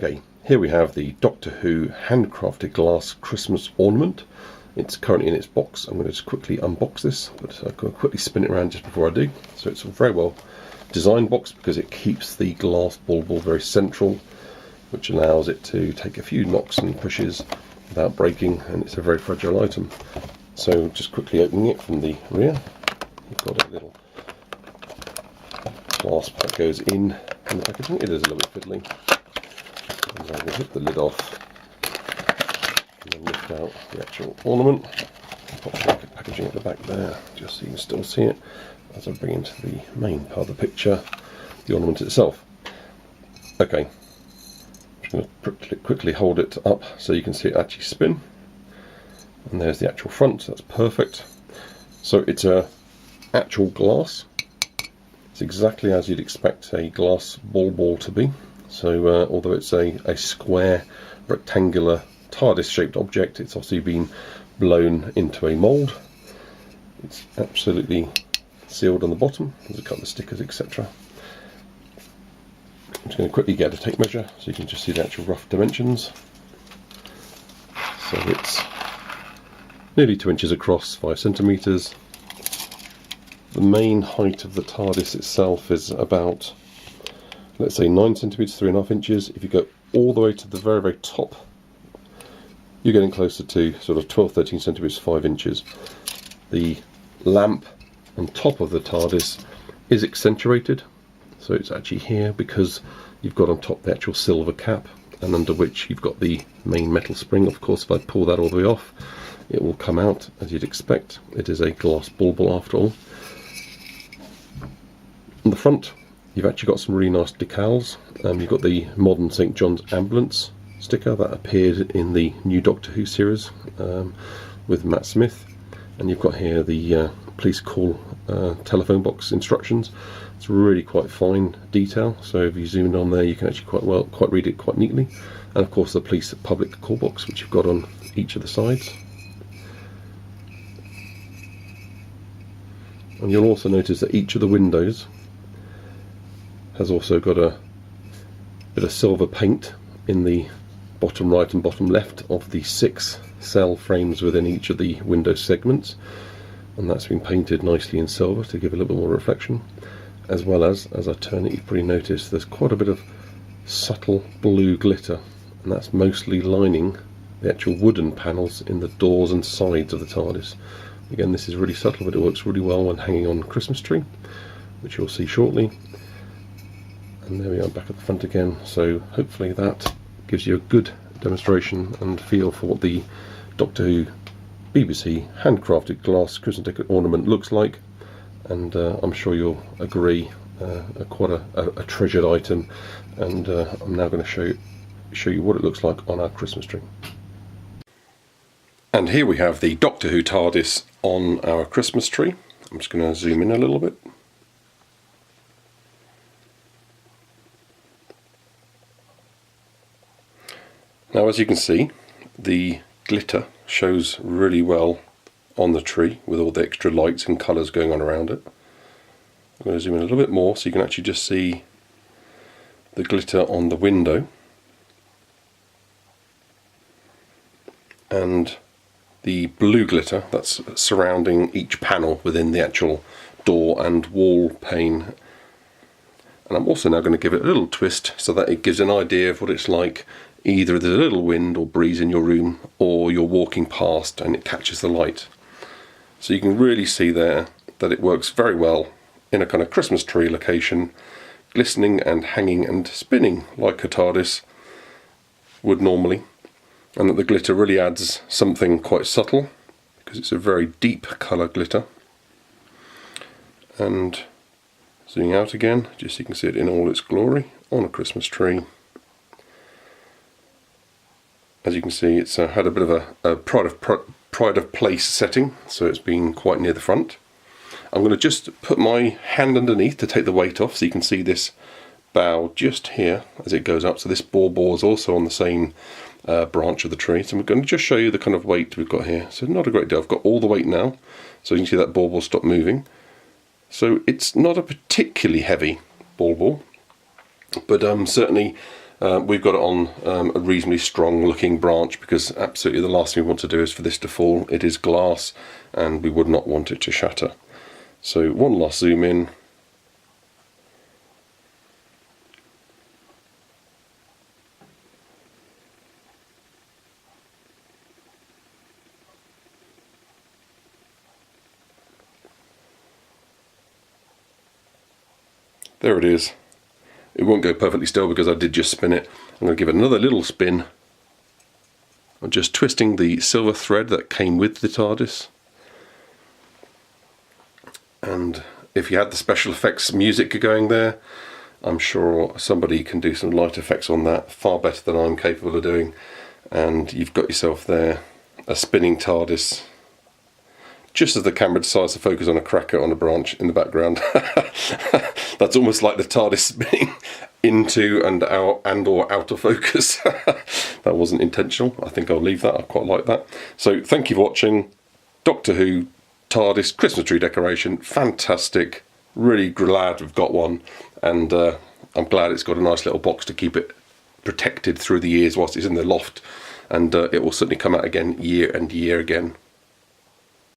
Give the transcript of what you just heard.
Okay, here we have the Doctor Who handcrafted glass Christmas ornament. It's currently in its box. I'm going to just quickly unbox this, but I'm going to quickly spin it around just before I do. So it's a very well designed box because it keeps the glass ball very central, which allows it to take a few knocks and pushes without breaking, and it's a very fragile item. So just quickly opening it from the rear, you've got a little clasp that goes in the packaging. It is a little bit fiddly. And I'm going to hit the lid off and then lift out the actual ornament. Pop the packaging at the back there, just so you can still see it as I bring into the main part of the picture, the ornament itself. Okay, I'm just going to quickly hold it up so you can see it actually spin. And there's the actual front, so that's perfect. So it's a actual glass. It's exactly as you'd expect a glass ball to be. So although it's a square rectangular TARDIS shaped object, it's obviously been blown into a mould. It's absolutely sealed on the bottom. There's a couple of stickers, etc. I'm just going to quickly get a tape measure so you can just see the actual rough dimensions. So it's nearly 2 inches across, 5 centimetres. The main height of the TARDIS itself is about, let's say, 9 centimetres, 3.5 inches. If you go all the way to the very top, you're getting closer to sort of 12, 13 centimetres, 5 inches. The lamp on top of the TARDIS is accentuated, so it's actually here because you've got on top the actual silver cap, and under which you've got the main metal spring. Of course, if I pull that all the way off, it will come out as you'd expect. It is a glass ball after all. On the front, you've actually got some really nice decals. You've got the modern St John's ambulance sticker that appeared in the new Doctor Who series with Matt Smith, and you've got here the police call telephone box instructions. It's really quite fine detail, so if you zoom in on there you can actually quite read it quite neatly. And of course the police public call box, which you've got on each of the sides. And you'll also notice that each of the windows has also got a bit of silver paint in the bottom right and bottom left of the 6 cell frames within each of the window segments, and that's been painted nicely in silver to give a little bit more reflection. As well as I turn it, you've probably noticed there's quite a bit of subtle blue glitter, and that's mostly lining the actual wooden panels in the doors and sides of the TARDIS. Again, this is really subtle, but it works really well when hanging on a Christmas tree, which you'll see shortly. And there we are, back at the front again. So hopefully that gives you a good demonstration and feel for what the Doctor Who BBC handcrafted glass Christmas decor ornament looks like. And I'm sure you'll agree, quite a treasured item. And I'm now going to show you what it looks like on our Christmas tree. And here we have the Doctor Who TARDIS on our Christmas tree. I'm just going to zoom in a little bit. Now, as you can see, the glitter shows really well on the tree with all the extra lights and colours going on around it. I'm going to zoom in a little bit more so you can actually just see the glitter on the window and the blue glitter that's surrounding each panel within the actual door and wall pane. And I'm also now going to give it a little twist so that it gives an idea of what it's like either there's a little wind or breeze in your room, or you're walking past and it catches the light. So you can really see there that it works very well in a kind of Christmas tree location, glistening and hanging and spinning like a TARDIS would normally, and that the glitter really adds something quite subtle because it's a very deep colour glitter. And zooming out again, just so you can see it in all its glory on a Christmas tree. As you can see, it's had a bit of a pride of place setting, so it's been quite near the front. I'm going to just put my hand underneath to take the weight off, so you can see this bough just here as it goes up. So this ball is also on the same branch of the tree. So I'm going to just show you the kind of weight we've got here. So not a great deal. I've got all the weight now, so you can see that ball stop moving. So it's not a particularly heavy ball, but certainly We've got it on a reasonably strong looking branch, because absolutely the last thing we want to do is for this to fall. It is glass and we would not want it to shatter. So one last zoom in. There it is. It won't go perfectly still because I did just spin it. I'm going to give it another little spin. I'm just twisting the silver thread that came with the TARDIS. And if you had the special effects music going there, I'm sure somebody can do some light effects on that far better than I'm capable of doing. And you've got yourself there a spinning TARDIS, just as the camera decides to focus on a cracker on a branch in the background. That's almost like the TARDIS spinning into and out and or out of focus. That wasn't intentional. I think I'll leave that. I quite like that. So thank you for watching. Doctor Who TARDIS Christmas tree decoration. Fantastic. Really glad we've got one. And I'm glad it's got a nice little box to keep it protected through the years whilst it's in the loft. And it will certainly come out again year and year again.